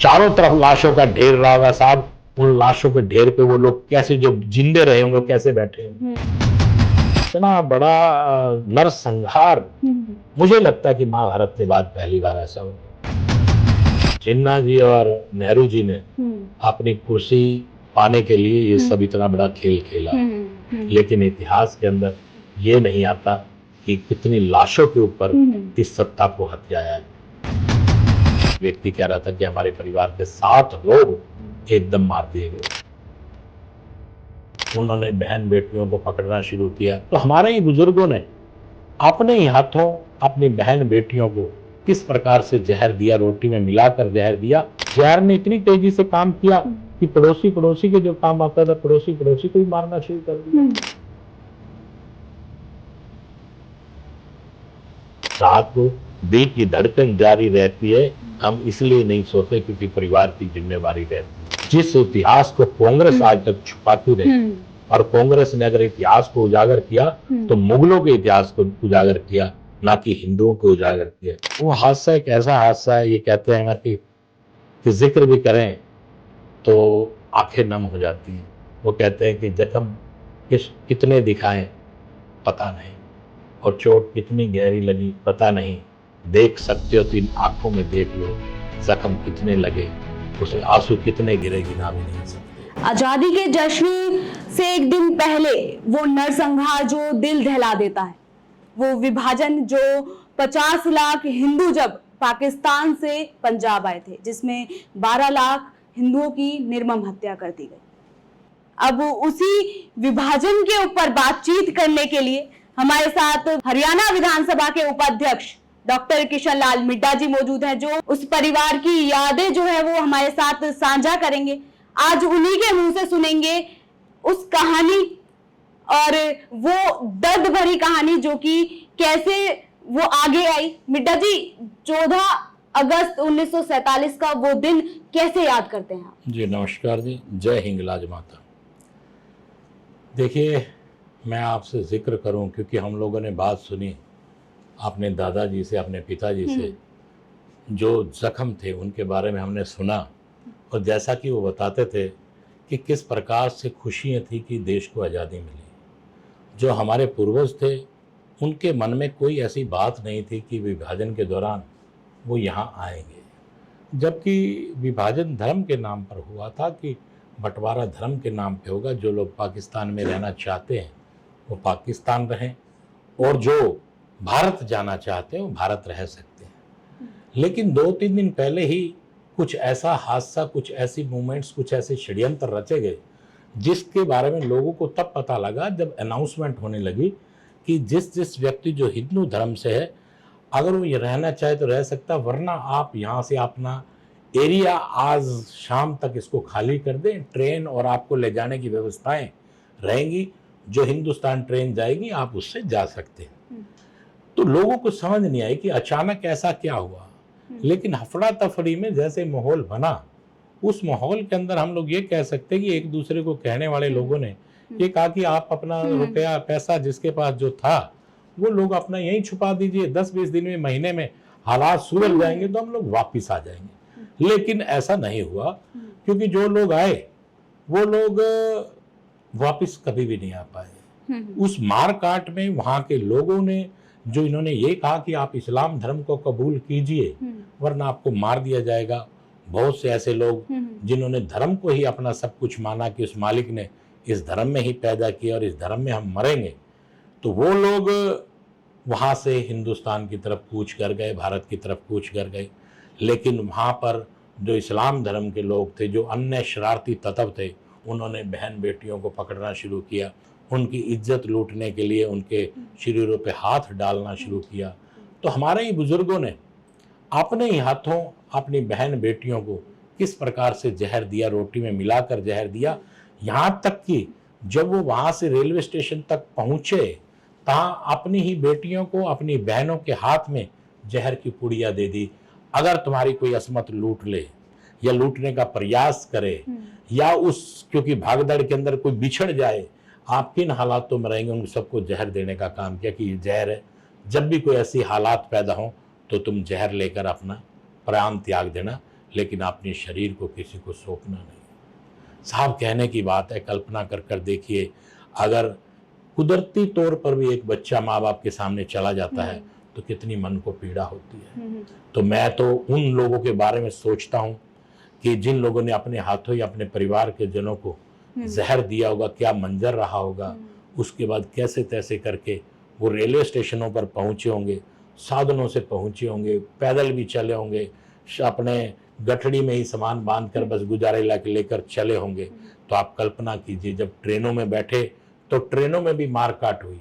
चारों तरफ लाशों का ढेर रहा हुआ साहब। उन लाशों के ढेर पे वो लोग कैसे, जो जिंदे रहे होंगे, कैसे बैठे होंगे। इतना बड़ा नरसंहार मुझे लगता है कि महाभारत के बाद पहली बार ऐसा हुआ। जिन्ना जी और नेहरू जी ने अपनी कुर्सी पाने के लिए ये सब इतना बड़ा खेल खेला, लेकिन इतिहास के अंदर ये नहीं आता कि कितनी लाशों के ऊपर इस सत्ता को हत्याया है। व्यक्ति कह रहा था कि हमारे परिवार के 7 लोग एकदम मार दिए गए। उन्होंने बहन बेटियों को पकड़ना शुरू किया। तो हमारे ही बुजुर्गों ने अपने ही हाथों अपनी बहन बेटियों को किस प्रकार से जहर दिया, रोटी में मिलाकर जहर दिया। जहर ने इतनी तेजी से काम किया कि पड़ोसी के जो काम आता था, पड़ोसी को ही मारना शुरू कर दिया। रात को दिल की धड़कन जारी रहती है, हम इसलिए नहीं सोते क्योंकि परिवार की जिम्मेवारी रहती है। जिस इतिहास को कांग्रेस आज तक छुपाती रही, और कांग्रेस ने अगर इतिहास को उजागर किया तो मुगलों के इतिहास को उजागर किया, ना कि हिंदुओं को उजागर किया। वो हादसा एक ऐसा हादसा है, ये कहते हैं ना कि जिक्र भी करें तो आंखें नम हो जाती हैं। वो कहते हैं कि जख्म कितने दिखाएं पता नहीं, और चोट कितनी गहरी लगी पता नहीं। देख सकते हो तो इन आंखों में देख लो, जख्म कितने लगे, उसे आंसू कितने गिरे गिना भी नहीं सकते। आजादी के जश्न से एक दिन पहले वो नरसंहार जो दिल दहला देता है, वो विभाजन जो 50 लाख हिंदू जब पाकिस्तान से पंजाब आए थे, जिसमें 12 लाख हिंदुओं की निर्मम हत्या कर दी गई। अब उसी विभाजन के ऊपर बातचीत करने के लिए हमारे साथ हरियाणा विधानसभा के उपाध्यक्ष डॉक्टर किशन लाल मिड्डा जी मौजूद हैं, जो उस परिवार की यादें जो है वो हमारे साथ साझा करेंगे। आज उन्हीं के मुंह से सुनेंगे उस कहानी, और वो दर्द भरी कहानी जो कि कैसे वो आगे आई। मिड्डा जी, 14 अगस्त 1947 का वो दिन कैसे याद करते हैं आप? जी नमस्कार जी, जय हिंगलाज माता। देखिए, मैं आपसे जिक्र करूं क्योंकि हम लोगों ने बात सुनी अपने दादाजी से, अपने पिताजी से, जो जख्म थे उनके बारे में हमने सुना, और जैसा कि वो बताते थे कि किस प्रकार से खुशियाँ थी कि देश को आज़ादी मिली। जो हमारे पूर्वज थे उनके मन में कोई ऐसी बात नहीं थी कि विभाजन के दौरान वो यहाँ आएंगे, जबकि विभाजन धर्म के नाम पर हुआ था कि बंटवारा धर्म के नाम पे होगा। जो लोग पाकिस्तान में रहना चाहते हैं वो पाकिस्तान रहें, और जो भारत जाना चाहते हैं वो भारत रह सकते हैं। लेकिन 2-3 दिन पहले ही कुछ ऐसा हादसा, कुछ ऐसी मूवमेंट्स, कुछ ऐसे षड्यंत्र रचे गए, जिसके बारे में लोगों को तब पता लगा जब अनाउंसमेंट होने लगी कि जिस व्यक्ति जो हिंदू धर्म से है, अगर वो ये रहना चाहे तो रह सकता, वरना आप यहाँ से अपना एरिया आज शाम तक इसको खाली कर दें। ट्रेन और आपको ले जाने की व्यवस्थाएं रहेंगी, जो हिंदुस्तान ट्रेन जाएगी आप उससे जा सकते हैं। तो लोगों को समझ नहीं आई कि अचानक ऐसा क्या हुआ, लेकिन हफड़ा तफड़ी में जैसे माहौल बना, उस माहौल के अंदर हम लोग ये कह सकते हैं कि एक दूसरे को कहने वाले लोगों ने ये कहा कि आप अपना रुपया पैसा जिसके पास जो था वो लोग अपना यहीं छुपा दीजिए, 10-20 दिन में, महीने में हालात सुधर जाएंगे तो हम लोग वापिस आ जाएंगे। लेकिन ऐसा नहीं हुआ, क्योंकि जो लोग आए वो लोग वापिस कभी भी नहीं आ पाए। उस मार काट में वहां के लोगों ने जो इन्होंने ये कहा कि आप इस्लाम धर्म को कबूल कीजिए वरना आपको मार दिया जाएगा। बहुत से ऐसे लोग जिन्होंने धर्म को ही अपना सब कुछ माना कि उस मालिक ने इस धर्म में ही पैदा किया और इस धर्म में हम मरेंगे, तो वो लोग वहाँ से हिंदुस्तान की तरफ कूच कर गए, भारत की तरफ कूच कर गए। लेकिन वहाँ पर जो इस्लाम धर्म के लोग थे, जो अन्य शरारती तत्व थे, उन्होंने बहन बेटियों को पकड़ना शुरू किया, उनकी इज्जत लूटने के लिए उनके शरीरों पे हाथ डालना शुरू किया। तो हमारे ही बुजुर्गों ने अपने ही हाथों अपनी बहन बेटियों को किस प्रकार से जहर दिया, रोटी में मिलाकर जहर दिया। यहाँ तक कि जब वो वहाँ से रेलवे स्टेशन तक पहुँचे, तहाँ अपनी ही बेटियों को, अपनी बहनों के हाथ में जहर की पुड़िया दे दी। अगर तुम्हारी कोई असमत लूट ले या लूटने का प्रयास करे, या उस क्योंकि भागदड़ के अंदर कोई बिछड़ जाए, आप किन हालातों में रहेंगे, उन सबको जहर देने का काम किया कि ये जहर है, जब भी कोई ऐसी हालात पैदा हो तो तुम जहर लेकर अपना प्राण त्याग देना। लेकिन अपने शरीर को किसी को सौंपना नहीं। साहब कहने की बात है, कल्पना कर कर देखिए, अगर कुदरती तौर पर भी एक बच्चा माँ बाप के सामने चला जाता है तो कितनी मन को पीड़ा होती है। तो मैं तो उन लोगों के बारे में सोचता हूँ कि जिन लोगों ने अपने हाथों या अपने परिवार के जनों को जहर दिया होगा, क्या मंजर रहा होगा, उसके बाद कैसे तैसे करके वो रेलवे स्टेशनों पर पहुंचे होंगे, साधनों से पहुंचे होंगे, पैदल भी चले होंगे, अपने गठड़ी में ही सामान बांधकर बस गुजारे लेकर चले होंगे। तो आप कल्पना कीजिए, जब ट्रेनों में बैठे तो ट्रेनों में भी मारकाट हुई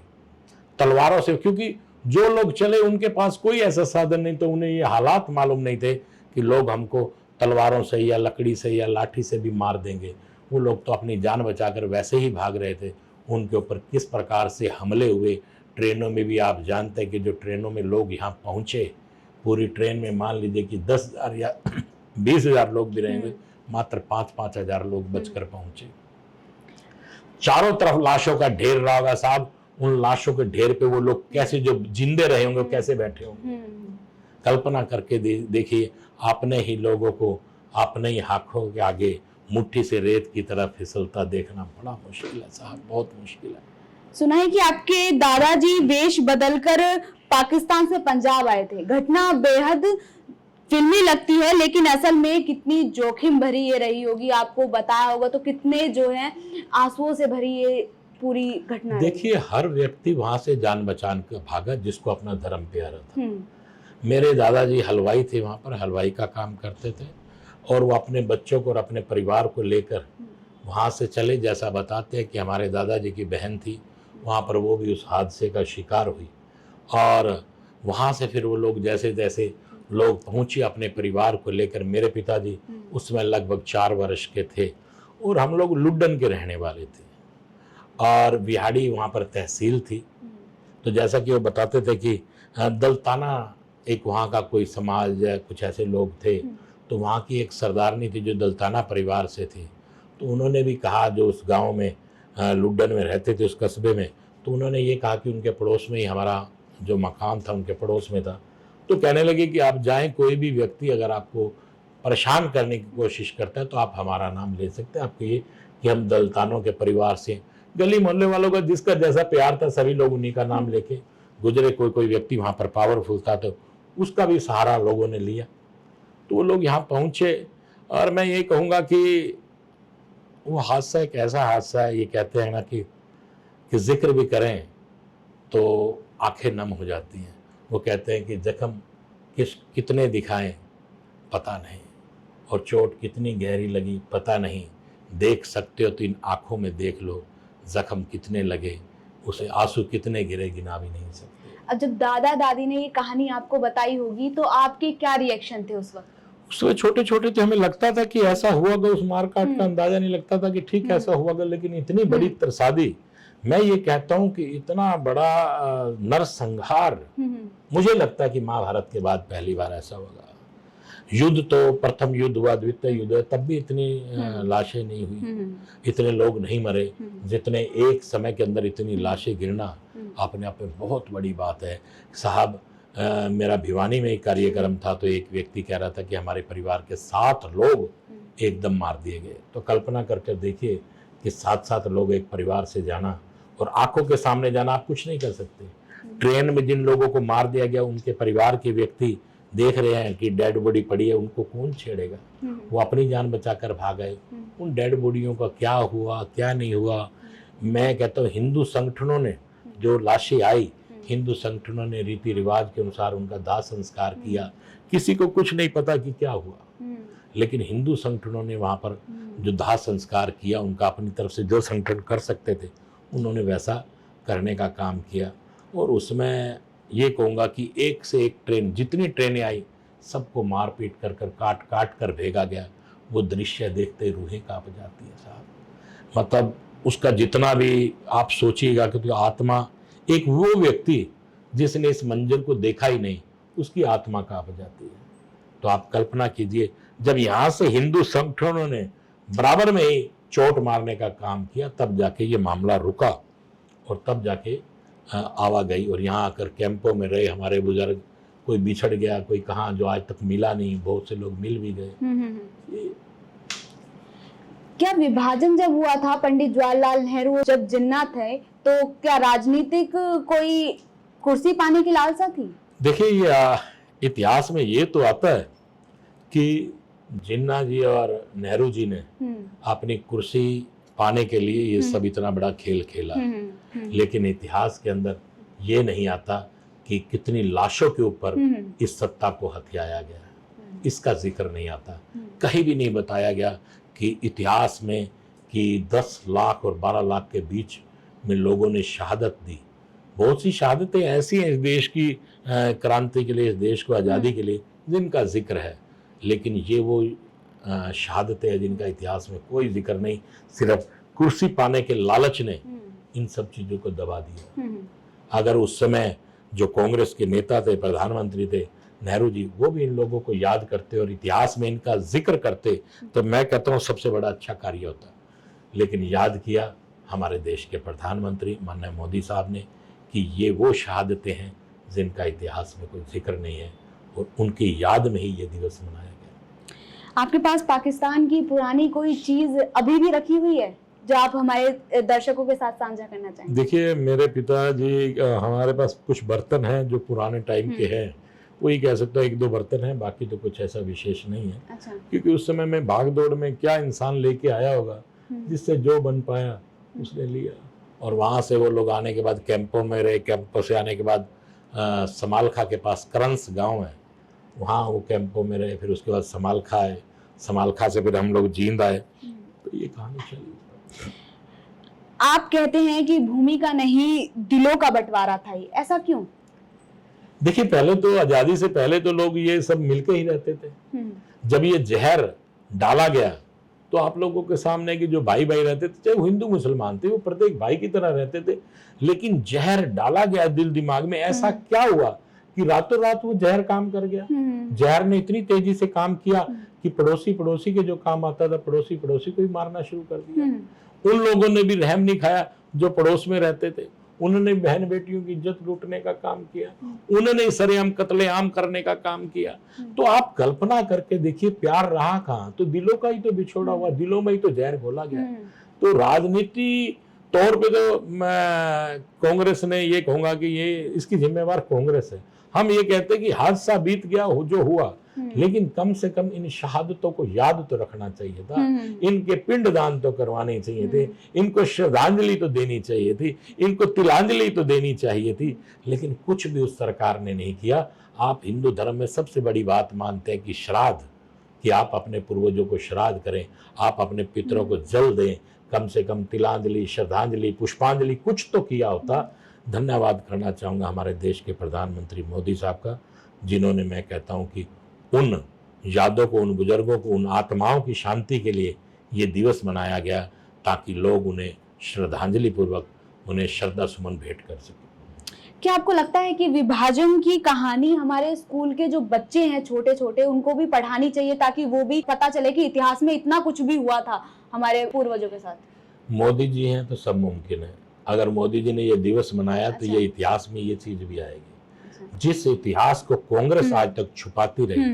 तलवारों से, क्योंकि जो लोग चले उनके पास कोई ऐसा साधन नहीं, तो उन्हें ये हालात मालूम नहीं थे कि लोग हमको तलवारों से या लकड़ी से या लाठी से भी मार देंगे। वो लोग तो अपनी जान बचाकर वैसे ही भाग रहे थे। उनके ऊपर किस प्रकार से हमले हुए। ट्रेनों में भी आप जानते हैं कि जो ट्रेनों में लोग यहाँ पहुँचे, पूरी ट्रेन में मान लीजिए कि 10,000 या 20,000 लोग भी रहेंगे, मात्र 5-5 हजार लोग बचकर पहुंचे। चारों तरफ लाशों का ढेर रहा होगा साहब, उन लाशों के ढेर पे वो लोग कैसे, जो जिंदे रहे होंगे, कैसे बैठे होंगे। कल्पना करके देखिए, अपने ही लोगों को अपने ही हाथों के आगे मुट्ठी से रेत की तरह फिसलता देखना बड़ा मुश्किल है साहब, बहुत मुश्किल है। सुना है कि आपके दादाजी वेश बदलकर पाकिस्तान से पंजाब आए थे। घटना बेहद फिल्मी लगती है, लेकिन असल में कितनी जोखिम भरी ये रही होगी, आपको बताया होगा तो कितने जो है आंसुओं से भरी ये पूरी घटना। देखिए, हर व्यक्ति वहां से जान बचान कर भागा जिसको अपना धर्म प्यारा था। मेरे दादाजी हलवाई थे, वहां पर हलवाई का काम करते थे, और वो अपने बच्चों को और अपने परिवार को लेकर वहां से चले। जैसा बताते हैं कि हमारे दादाजी की बहन थी वहाँ पर, वो भी उस हादसे का शिकार हुई, और वहाँ से फिर वो लोग जैसे जैसे लोग पहुँचे अपने परिवार को लेकर। मेरे पिताजी उसमें लगभग 4 वर्ष के थे, और हम लोग लुड्डन के रहने वाले थे, और बिहाड़ी वहाँ पर तहसील थी। तो जैसा कि वो बताते थे कि दलताना एक वहाँ का कोई समाज या कुछ ऐसे लोग थे, तो वहाँ की एक सरदारनी थी जो दलताना परिवार से थी। तो उन्होंने भी कहा, जो उस गांव में लुड्डन में रहते थे, उस कस्बे में, तो उन्होंने ये कहा कि उनके पड़ोस में ही हमारा जो मकान था उनके पड़ोस में था। तो कहने लगे कि आप जाएं, कोई भी व्यक्ति अगर आपको परेशान करने की कोशिश करता है तो आप हमारा नाम ले सकते हैं। आप कहिए कि हम दलतानों के परिवार से। गली मोहल्ले वालों का जिसका जैसा प्यार था, सभी लोग उन्हीं का नाम लेके गुजरे। कोई व्यक्ति वहाँ पर पावरफुल था तो उसका भी सहारा लोगों ने लिया। तो वो लोग यहाँ पहुँचे, और मैं ये कहूँगा कि वो हादसा एक ऐसा हादसा है, ये कहते हैं ना कि जिक्र भी करें तो आंखें नम हो जाती हैं। वो कहते हैं कि जख्म कितने दिखाएं पता नहीं, और चोट कितनी गहरी लगी पता नहीं। देख सकते हो तो इन आँखों में देख लो, जख्म कितने लगे, उसे आंसू कितने गिरे गिना भी नहीं सकते। अब जब दादा दादी ने ये कहानी आपको बताई होगी तो आपके क्या रिएक्शन थे उस वक्त? उसमें छोटे छोटे थे, हमें लगता था कि ऐसा हुआगा, उस मारकाट का अंदाजा नहीं लगता था कि ठीक ऐसा हुआगा, लेकिन इतनी बड़ी त्रसादी, मैं ये कहता हूँ कि इतना बड़ा नरसंहार मुझे लगता है कि महाभारत के बाद पहली बार ऐसा होगा। युद्ध तो प्रथम युद्ध हुआ, द्वितीय युद्ध हुआ, तब भी इतनी लाशें नहीं हुई, इतने लोग नहीं मरे जितने एक समय के अंदर इतनी लाशें गिरना अपने आप में बहुत बड़ी बात है साहब। मेरा भिवानी में एक कार्यक्रम था, तो एक व्यक्ति कह रहा था कि हमारे परिवार के 7 लोग एकदम मार दिए गए। तो कल्पना करके देखिए कि 7 लोग एक परिवार से जाना, और आंखों के सामने जाना, आप कुछ नहीं कर सकते। ट्रेन में जिन लोगों को मार दिया गया, उनके परिवार के व्यक्ति देख रहे हैं कि डेड बॉडी पड़ी है, उनको कौन छेड़ेगा। वो अपनी जान बचाकर भाग गए। उन डेड बॉडियों का क्या हुआ क्या नहीं हुआ, मैं कहता हूँ हिंदू संगठनों ने जो लाशें आई, हिंदू संगठनों ने रीति रिवाज के अनुसार उनका दाह संस्कार किया। किसी को कुछ नहीं पता कि क्या हुआ, लेकिन हिंदू संगठनों ने वहाँ पर जो दाह संस्कार किया, उनका अपनी तरफ से जो संगठन कर सकते थे उन्होंने वैसा करने का काम किया। और उसमें ये कहूँगा कि एक से एक ट्रेन, जितनी ट्रेनें आई सबको मार पीट कर काट काट कर भेजा गया। वो दृश्य देखते रूहें कांप जाती है साहब। मतलब उसका जितना भी आप सोचिएगा कि तो आत्मा, एक वो व्यक्ति जिसने इस मंजर को देखा ही नहीं, उसकी आत्मा कांप जाती है। तो आप कल्पना कीजिए, जब यहाँ से हिंदू संगठनों ने बराबर में ही चोट मारने का काम किया, तब जाके ये मामला रुका, और तब जाके आवागई। और यहाँ आकर कैंपों में रहे हमारे बुजुर्ग, कोई बिछड़ गया, कोई कहाँ जो आज तक मिला नहीं, बहुत से लोग मिल भी गए। ये क्या विभाजन जब हुआ था, पंडित जवाहरलाल नेहरू जब जिन्ना थे, तो क्या राजनीतिक कोई कुर्सी पाने की लालसा थी? देखिए, ये इतिहास में ये तो आता है कि जिन्ना जी और नेहरू जी ने अपनी कुर्सी पाने के लिए ये सब इतना बड़ा खेल खेला, लेकिन इतिहास के अंदर ये नहीं आता कि कितनी लाशों के ऊपर इस सत्ता को हथियाया गया है। इसका जिक्र नहीं आता, कहीं भी नहीं बताया गया कि इतिहास में कि 10 लाख और 12 लाख के बीच में लोगों ने शहादत दी। बहुत सी शहादतें ऐसी हैं इस देश की क्रांति के लिए, इस देश को आज़ादी के लिए, जिनका जिक्र है, लेकिन ये वो शहादतें हैं जिनका इतिहास में कोई जिक्र नहीं। सिर्फ कुर्सी पाने के लालच ने इन सब चीज़ों को दबा दिया। अगर उस समय जो कांग्रेस के नेता थे, प्रधानमंत्री थे नेहरू जी, वो भी इन लोगों को याद करते और इतिहास में इनका जिक्र करते, तो मैं कहता हूँ सबसे बड़ा अच्छा कार्य होता। लेकिन याद किया हमारे देश के प्रधानमंत्री माननीय मोदी साहब ने कि ये वो शहादतें हैं जिनका इतिहास में कोई जिक्र नहीं है, और उनकी याद में ही ये दिवस मनाया गया। आपके पास पाकिस्तान की पुरानी कोई चीज अभी भी रखी हुई है जो आप हमारे दर्शकों के साथ साझा करना चाहेंगे? देखिए, मेरे पिताजी, हमारे पास कुछ बर्तन हैं जो पुराने टाइम के हैं, वही कह सकता है 1-2 बर्तन हैं, बाकी तो कुछ ऐसा विशेष नहीं है। अच्छा। क्योंकि उस समय में भाग दौड़ में क्या इंसान लेके आया होगा, जिससे जो बन पाया उसने लिया। और वहाँ से वो लोग आने के बाद कैंपों में रहे, कैंपों से आने के बाद समालखा के पास करंस गांव है, वहाँ वो कैंपों में रहे, फिर उसके बाद समालखा आए, समालखा से फिर हम लोग जींद आए, तो ये कहानी चली। आप कहते हैं कि भूमि का नहीं दिलों का बंटवारा था, ये ऐसा क्यों? देखिए, पहले तो आज़ादी से पहले तो लोग ये सब मिलके ही रहते थे। जब ये जहर डाला गया तो आप लोगों के सामने कि जो भाई भाई रहते थे, चाहे वो हिंदू मुसलमान थे, वो प्रत्येक भाई की तरह रहते थे। लेकिन जहर डाला गया दिल दिमाग में, ऐसा क्या हुआ कि रातों रात वो जहर काम कर गया। जहर ने इतनी तेजी से काम किया कि पड़ोसी के जो काम आता था, पड़ोसी को ही मारना शुरू कर दिया। उन लोगों ने भी रहम नहीं खाया जो पड़ोस में रहते थे, उन्होंने बहन बेटियों की इज्जत लूटने का काम किया, उन्होंने सरेआम कत्लेआम करने का काम किया। तो आप कल्पना करके देखिए, प्यार रहा कहाँ? तो दिलों का ही तो बिछोड़ा हुआ, दिलों में ही तो जहर घोला गया। तो राजनीति तौर पे तो मैं कांग्रेस ने ये कहूंगा कि ये इसकी जिम्मेवार कांग्रेस है। हम ये कहते हैं कि हादसा बीत गया, हो जो हुआ, लेकिन कम से कम इन शहादतों को याद तो रखना चाहिए था, इनके पिंडदान तो करवाने चाहिए थे, इनको श्रद्धांजलि तो देनी चाहिए थी, इनको तिलांजलि तो देनी चाहिए थी, लेकिन कुछ भी उस सरकार ने नहीं किया। आप हिंदू धर्म में सबसे बड़ी बात मानते हैं कि श्राद्ध, कि आप अपने पूर्वजों को श्राद्ध करें, आप अपने पितरों को जल दें, कम से कम तिलांजलि, श्रद्धांजलि, पुष्पांजलि कुछ तो किया होता। धन्यवाद करना चाहूँगा हमारे देश के प्रधानमंत्री मोदी साहब का, जिन्होंने, मैं कहता हूँ कि उन यादों को, उन बुजुर्गों को, उन आत्माओं की शांति के लिए ये दिवस मनाया गया, ताकि लोग उन्हें श्रद्धांजलि पूर्वक उन्हें श्रद्धा सुमन भेंट कर सकें। क्या आपको लगता है कि विभाजन की कहानी हमारे स्कूल के जो बच्चे हैं छोटे छोटे, उनको भी पढ़ानी चाहिए, ताकि वो भी पता चले कि इतिहास में इतना कुछ भी हुआ था हमारे पूर्वजों के साथ? मोदी जी हैं तो सब मुमकिन है। अगर मोदी जी ने ये दिवस मनाया तो ये इतिहास में ये चीज भी आएगी। जिस इतिहास को कांग्रेस आज तक छुपाती रही,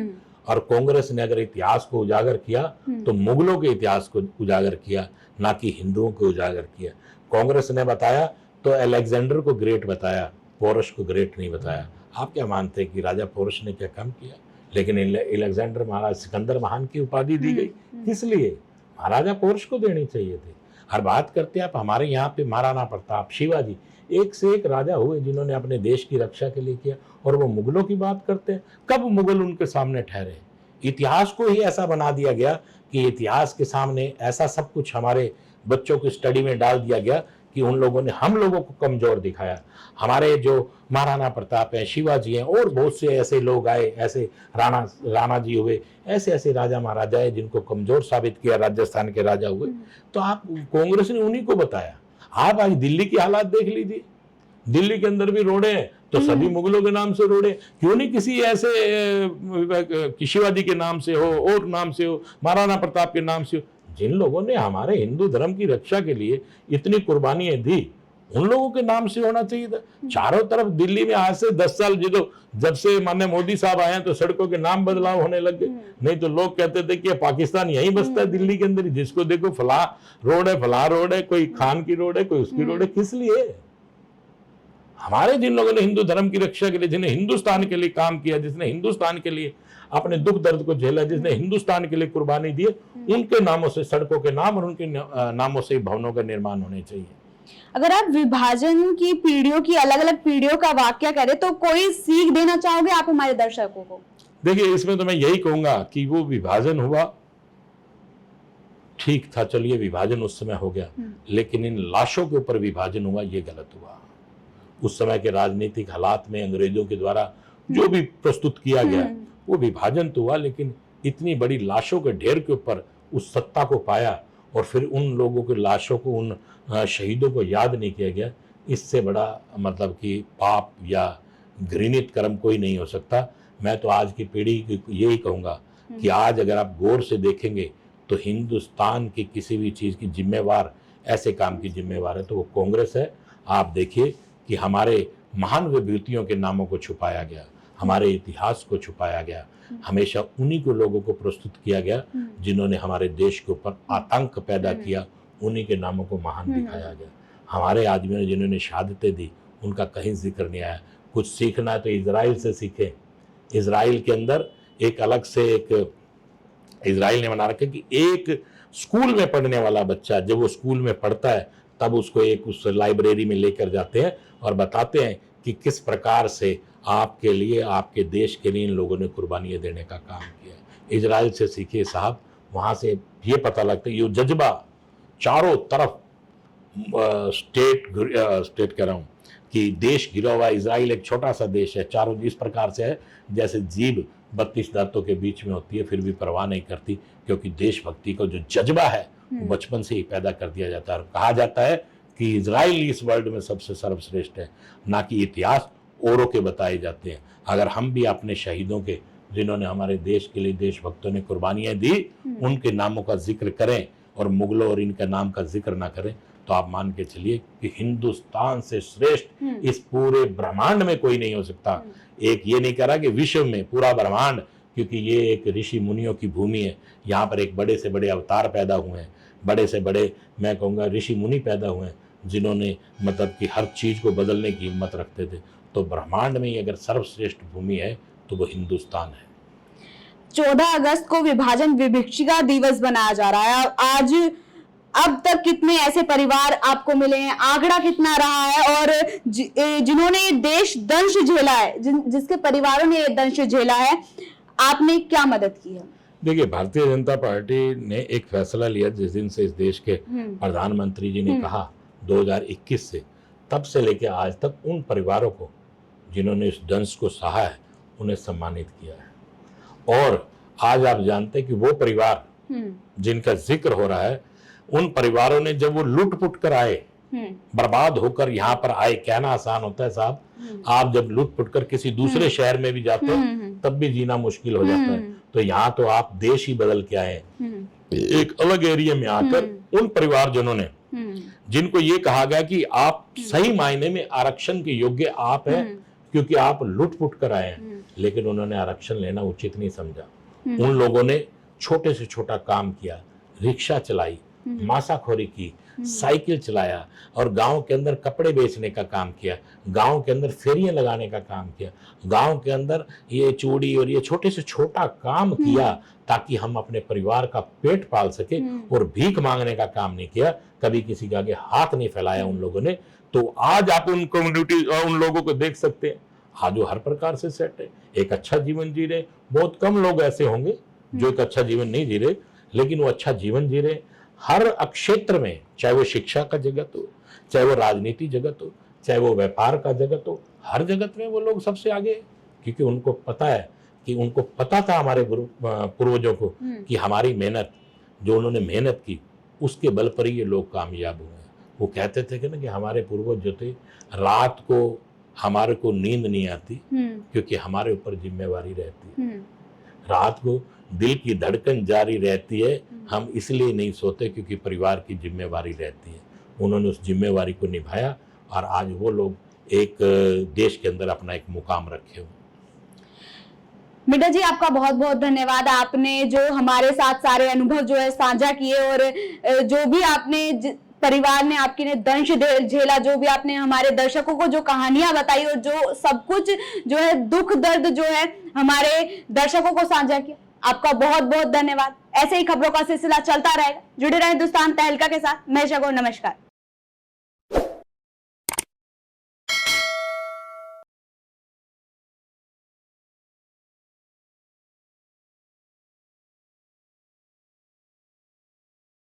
और कांग्रेस ने अगर इतिहास को उजागर किया तो मुगलों के इतिहास को उजागर किया, ना कि हिंदुओं को उजागर किया। कांग्रेस ने बताया तो अलेक्जेंडर को ग्रेट बताया, पोरस को ग्रेट नहीं बताया। आप क्या मानते हैं कि राजा पोरस ने क्या कम किया? लेकिन अलेक्जेंडर महाराज, सिकंदर महान की उपाधि दी गई, किस लिए? महाराजा पोरस को देनी चाहिए थी। हर बात करते हैं आप, हमारे यहाँ पे महाराणा प्रताप, शिवाजी, एक से एक राजा हुए जिन्होंने अपने देश की रक्षा के लिए किया, और वो मुगलों की बात करते हैं। कब मुगल उनके सामने ठहरे? इतिहास को ही ऐसा बना दिया गया कि इतिहास के सामने ऐसा सब कुछ हमारे बच्चों की स्टडी में डाल दिया गया कि उन लोगों ने हम लोगों को कमजोर दिखाया। हमारे जो महाराणा प्रताप है, शिवाजी हैं, और बहुत से ऐसे लोग आए, ऐसे राणा जी हुए, ऐसे ऐसे राजा महाराजा है जिनको कमजोर साबित किया, राजस्थान के राजा हुए। तो आप, कांग्रेस ने उन्हीं को बताया। आप आज दिल्ली की हालात देख लीजिए, दिल्ली के अंदर भी रोडे हैं तो सभी मुगलों के नाम से रोडे, क्यों नहीं किसी ऐसे शिवाजी के नाम से हो, और नाम से हो, महाराणा प्रताप के नाम से हो। जिन लोगों ने हमारे हिंदू धर्म की रक्षा के लिए इतनी कुर्बानियां दी, उन लोगों के नाम से होना चाहिए था। चारों तरफ दिल्ली में आज से 10 साल जब से माननीय मोदी साहब आए हैं तो सड़कों के नाम बदलाव होने लग गए। नहीं तो लोग कहते थे कि पाकिस्तान यहीं बसता है दिल्ली के अंदर ही, जिसको देखो फला रोड है, कोई खान की रोड है, कोई उसकी रोड है। किस लिए? हमारे जिन लोगों ने हिंदू धर्म की रक्षा के लिए, जिन्हें हिंदुस्तान के लिए काम किया, जिसने हिंदुस्तान के लिए अपने दुख दर्द को झेला, जिसने हिंदुस्तान के लिए कुर्बानी दी, उनके नामों से सड़कों के नाम और उनके नामों से भवनों का निर्माण होने चाहिए। अगर आप विभाजन की पीढ़ियों की अलग अलग पीढ़ियों का वाक्य करें तो कोई सीख देना चाहोगे आप हमारे दर्शकों को? देखिए, इसमें तो मैं यही कहूंगा कि वो विभाजन हुआ ठीक था, चलिए विभाजन उस समय हो गया, लेकिन इन लाशों के ऊपर विभाजन हुआ ये गलत हुआ। उस समय के राजनीतिक हालात में अंग्रेजों के द्वारा जो भी प्रस्तुत किया गया वो विभाजन तो हुआ, लेकिन इतनी बड़ी लाशों के ढेर के ऊपर उस सत्ता को पाया और फिर उन लोगों की लाशों को, उन शहीदों को याद नहीं किया गया, इससे बड़ा मतलब कि पाप या घृणित कर्म कोई नहीं हो सकता। मैं तो आज की पीढ़ी को यही कहूँगा कि आज अगर आप गौर से देखेंगे तो हिंदुस्तान की किसी भी चीज़ की जिम्मेवार, ऐसे काम की जिम्मेवार है तो वो कांग्रेस है। आप देखिए कि हमारे महान विभूतियों के नामों को छुपाया गया, हमारे इतिहास को छुपाया गया, हमेशा उन्हीं को लोगों को प्रस्तुत किया गया जिन्होंने हमारे देश के ऊपर आतंक पैदा किया, उन्हीं के नामों को महान दिखाया गया। हमारे आदमियों ने जिन्होंने शहादतें दी उनका कहीं जिक्र नहीं आया। कुछ सीखना है तो इजराइल से सीखें। इजराइल के अंदर एक अलग से एक इजराइल ने बना रखा कि एक स्कूल में पढ़ने वाला बच्चा जब वो स्कूल में पढ़ता है तब उसको एक उस लाइब्रेरी में लेकर जाते हैं और बताते हैं कि किस प्रकार से आपके लिए, आपके देश के लिए इन लोगों ने कुर्बानियां देने का काम किया। इजराइल से सीखिए साहब, वहाँ से ये पता लगता है ये जज्बा चारों तरफ स्टेट कह रहा हूँ कि देश घिरा हुआ। इजराइल एक छोटा सा देश है, चारों इस प्रकार से है जैसे जीभ 32 दांतों के बीच में होती है, फिर भी परवाह नहीं करती, क्योंकि देशभक्ति का जो जज्बा है वो बचपन से ही पैदा कर दिया जाता है। कहा जाता है कि इजराइल इस वर्ल्ड में सबसे सर्वश्रेष्ठ है, ना कि इतिहास औरों के बताए जाते हैं। अगर हम भी अपने शहीदों के, जिन्होंने हमारे देश के लिए, देशभक्तों ने कुर्बानियां दी, उनके नामों का जिक्र करें और मुगलों और इनका नाम का जिक्र ना करें, तो आप मान के चलिए कि हिंदुस्तान से श्रेष्ठ इस पूरे ब्रह्मांड में कोई नहीं हो सकता। एक ये नहीं कह रहा कि विश्व में, पूरा ब्रह्मांड, क्योंकि ये एक ऋषि मुनियों की भूमि है। यहाँ पर एक बड़े से बड़े अवतार पैदा हुए हैं, बड़े से बड़े मैं कहूँगा ऋषि मुनि पैदा हुए हैं, जिन्होंने मतलब कि हर चीज़ को बदलने की हिम्मत रखते थे। तो ब्रह्मांड में ही अगर सर्वश्रेष्ठ भूमि है तो वो हिंदुस्तान है। 14 अगस्त को विभाजन विभिक्षिका दिवस बनाया जा रहा है। आज अब तक कितने ऐसे परिवार आपको मिले हैं, आंकड़ा कितना रहा है, और जिन्होंने देश दंश झेला है, जिसके परिवारों ने दंश झेला है, आपने क्या मदद की है? देखिए, भारतीय जनता पार्टी ने एक फैसला लिया जिस दिन से इस देश के प्रधानमंत्री जी ने कहा 2021 से, तब से लेकर आज तक उन परिवारों को जिन्होंने इस दंश को सहा है उन्हें सम्मानित किया है। और आज आप जानते हैं कि वो परिवार जिनका जिक्र हो रहा है, उन परिवारों ने जब वो लुट-पुट कर आए, बर्बाद होकर यहाँ पर आए, कहना आसान होता है साहब, आप जब लुट-पुट कर किसी दूसरे शहर में भी जाते हो तब भी जीना मुश्किल हो जाता है। तो यहाँ तो आप देश ही बदल के आए, एक अलग एरिया में आकर उन परिवारजनों ने, जिनको ये कहा गया कि आप सही मायने में आरक्षण के योग्य आप हैं क्योंकि आप लुट-पुट कर आए हैं, लेकिन उन्होंने आरक्षण लेना उचित नहीं समझा। उन लोगों ने छोटे से छोटा काम किया, रिक्शा चलाई, मासाखोरी की, साइकिल चलाया और गांव के अंदर कपड़े बेचने का काम किया, गांव के अंदर फेरियां लगाने का काम किया, गांव के अंदर ये चूड़ी और ये छोटे से छोटा काम किया ताकि हम अपने परिवार का पेट पाल सके, और भीख मांगने का काम नहीं किया, कभी किसी के आगे हाथ नहीं फैलाया उन लोगों ने। तो आज आप उन कम्युनिटी, उन लोगों को देख सकते हैं, आज वो हर प्रकार से सेट है, एक अच्छा जीवन जी रहे। बहुत कम लोग ऐसे होंगे जो एक अच्छा जीवन नहीं जी रहे, लेकिन वो अच्छा जीवन जी रहे हर क्षेत्र में, चाहे वो शिक्षा का जगत हो, चाहे वो राजनीति जगत हो, चाहे वो व्यापार का जगत हो, हर जगत में वो लोग सबसे आगे, क्योंकि उनको पता है कि, उनको पता था हमारे पूर्वजों को कि हमारी मेहनत, जो उन्होंने मेहनत की, उसके बल पर ही ये लोग कामयाब हुए हैं। वो कहते थे कि ना कि हमारे पूर्वज जो थे, रात को हमारे को नींद नहीं आती क्योंकि हमारे ऊपर जिम्मेवारी रहती है, रात को दिल की धड़कन जारी रहती है, हम इसलिए नहीं सोते क्योंकि परिवार की जिम्मेवारी रहती है। उन्होंने उस जिम्मेवारी को निभाया और आज वो लोग एक देश के अंदर अपना एक मुकाम रखे हुए। मिटा जी, आपका बहुत बहुत धन्यवाद। आपने जो हमारे साथ सारे अनुभव जो है साझा किए, और जो भी आपने परिवार ने आपकी ने दंश झेला, जो भी आपने हमारे दर्शकों को जो कहानियां बताई, और जो सब कुछ जो है दुख दर्द जो है हमारे दर्शकों को साझा किया, आपका बहुत बहुत धन्यवाद। ऐसे ही खबरों का सिलसिला चलता रहेगा। जुड़े रहे हिंदुस्तान तहलका के साथ। मैं शगुन, नमस्कार।